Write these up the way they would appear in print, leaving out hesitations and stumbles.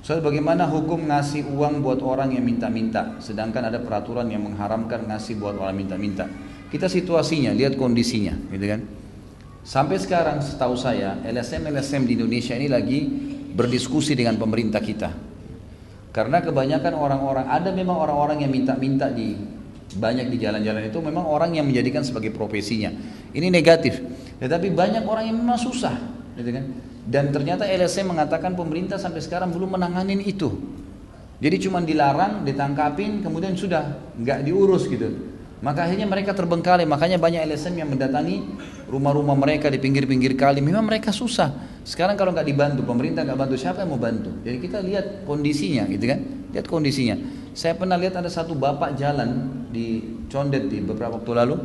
Soal bagaimana hukum ngasih uang buat orang yang minta-minta, sedangkan ada peraturan yang mengharamkan ngasih buat orang minta-minta. Kita situasinya, lihat kondisinya, gitu kan. Sampai sekarang setahu saya LSM-LSM di Indonesia ini lagi berdiskusi dengan pemerintah kita. Karena kebanyakan orang-orang, ada memang orang-orang yang minta-minta banyak di jalan-jalan itu memang orang yang menjadikan sebagai profesinya. Ini negatif. Tetapi banyak orang yang memang susah, gitu kan. Dan ternyata LSM mengatakan pemerintah sampai sekarang belum menanganin itu. Jadi cuma dilarang, ditangkapin, kemudian sudah nggak diurus gitu. Maka akhirnya mereka terbengkalai. Makanya banyak LSM yang mendatangi rumah-rumah mereka di pinggir-pinggir kali. Memang mereka susah. Sekarang kalau nggak dibantu, pemerintah nggak bantu, siapa yang mau bantu? Jadi kita lihat kondisinya, gitu kan? Lihat kondisinya. Saya pernah lihat ada satu bapak jalan di Condet di beberapa waktu lalu.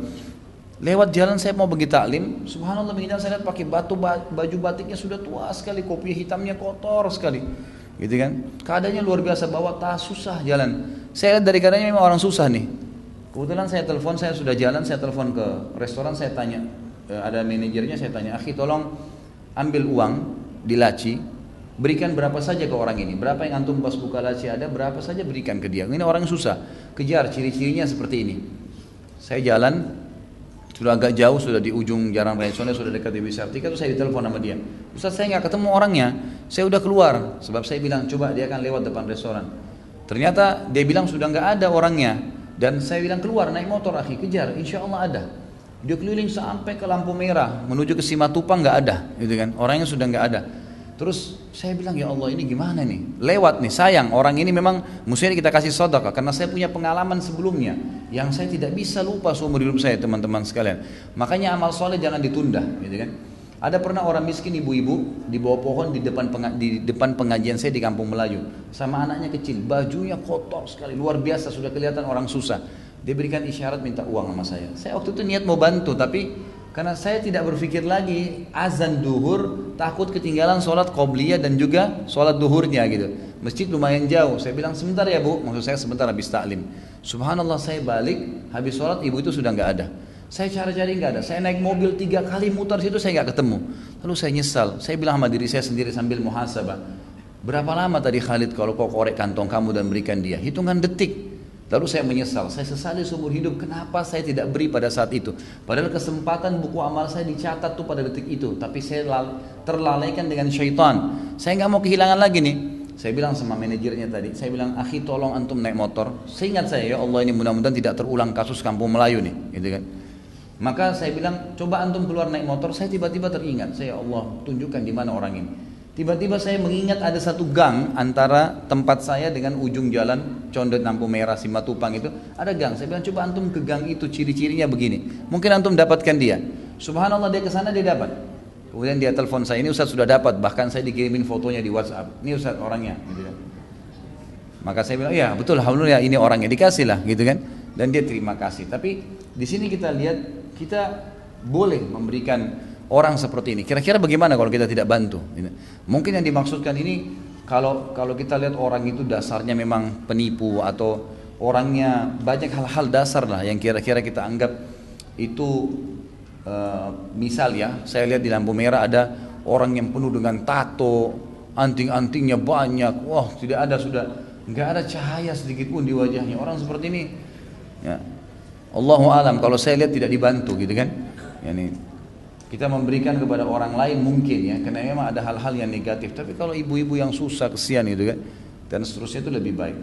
Lewat jalan saya mau pergi taklim, subhanallah begini saya lihat pakai baju batiknya sudah tua sekali, kopiah hitamnya kotor sekali, gitu kan? Keadaannya luar biasa, bawa tas susah jalan. Saya lihat dari keadaannya memang orang susah nih. Kebetulan saya telepon, saya sudah jalan, saya telepon ke restoran, saya tanya, ada manajernya, saya tanya, akhi tolong ambil uang di laci, berikan berapa saja ke orang ini, berapa yang antum pas buka laci ada, berapa saja berikan ke dia. Ini orang susah, kejar ciri-cirinya seperti ini. Saya jalan. Sudah agak jauh, sudah di ujung Jalan Raya Condet, sudah dekat di Wisartika, terus saya ditelepon sama dia. Ustaz, saya nggak ketemu orangnya, saya udah keluar. Sebab saya bilang, coba dia akan lewat depan restoran. Ternyata dia bilang sudah nggak ada orangnya. Dan saya bilang keluar, naik motor akhi, kejar, insya Allah ada. Dia keliling sampai ke lampu merah, menuju ke Simatupang nggak ada, gitu kan? Orangnya sudah nggak ada. Terus saya bilang, ya Allah ini gimana nih? Lewat nih, sayang orang ini memang mestinya kita kasih sedekah. Karena saya punya pengalaman sebelumnya yang saya tidak bisa lupa seumur hidup saya, teman-teman sekalian. Makanya amal soleh jangan ditunda, gitu kan? Ada pernah orang miskin ibu-ibu di bawah pohon di depan pengajian saya di Kampung Melayu, sama anaknya kecil, bajunya kotor sekali, luar biasa, sudah kelihatan orang susah. Dia berikan isyarat minta uang sama saya. Saya waktu itu niat mau bantu, tapi karena saya tidak berpikir lagi azan duhur, takut ketinggalan sholat qobliyah dan juga sholat duhurnya gitu. Masjid lumayan jauh. Saya bilang sebentar ya bu, maksud saya sebentar habis taklim. Subhanallah saya balik, habis sholat ibu itu sudah nggak ada. Saya cari-cari nggak ada. Saya naik mobil 3 kali mutar situ saya nggak ketemu. Lalu saya nyesal. Saya bilang sama diri saya sendiri sambil muhasabah. Berapa lama tadi Khalid kalau kau korek kantong kamu dan berikan dia? Hitungan detik. Lalu saya menyesal, saya sesali seumur hidup kenapa saya tidak beri pada saat itu. Padahal kesempatan buku amal saya dicatat tuh pada detik itu, tapi saya terlalaikan dengan syaitan. Saya nggak mau kehilangan lagi nih. Saya bilang sama manajernya tadi, saya bilang, akhi tolong antum naik motor. Saya ingat saya, ya Allah ini mudah-mudahan tidak terulang kasus Kampung Melayu nih, gitu kan. Maka saya bilang, coba antum keluar naik motor. Saya tiba-tiba teringat, saya ya Allah tunjukkan di mana orang ini. Tiba-tiba saya mengingat ada satu gang antara tempat saya dengan ujung jalan Condet lampu merah Simatupang itu ada gang. Saya bilang coba antum ke gang itu, ciri-cirinya begini. Mungkin antum dapatkan dia. Subhanallah dia ke sana dia dapat. Kemudian dia telepon saya, ini Ustaz sudah dapat, bahkan saya dikirimin fotonya di WhatsApp. Ini Ustaz orangnya, gitu kan. Maka saya bilang, ya betul, alhamdulillah ini orangnya, dikasih lah, gitu kan. Dan dia terima kasih. Tapi di sini kita lihat kita boleh memberikan orang seperti ini. Kira-kira bagaimana kalau kita tidak bantu? Mungkin yang dimaksudkan ini kalau kita lihat orang itu dasarnya memang penipu atau orangnya banyak hal-hal dasar lah yang kira-kira kita anggap itu misal ya, saya lihat di lampu merah ada orang yang penuh dengan tato, anting-antingnya banyak, wah tidak ada sudah nggak ada cahaya sedikit pun di wajahnya. Orang seperti ini, ya Allahu alam. Kalau saya lihat tidak dibantu gitu kan, yani kita memberikan kepada orang lain mungkin ya, karena memang ada hal-hal yang negatif. Tapi kalau ibu-ibu yang susah, kesian gitu kan, dan seterusnya itu lebih baik.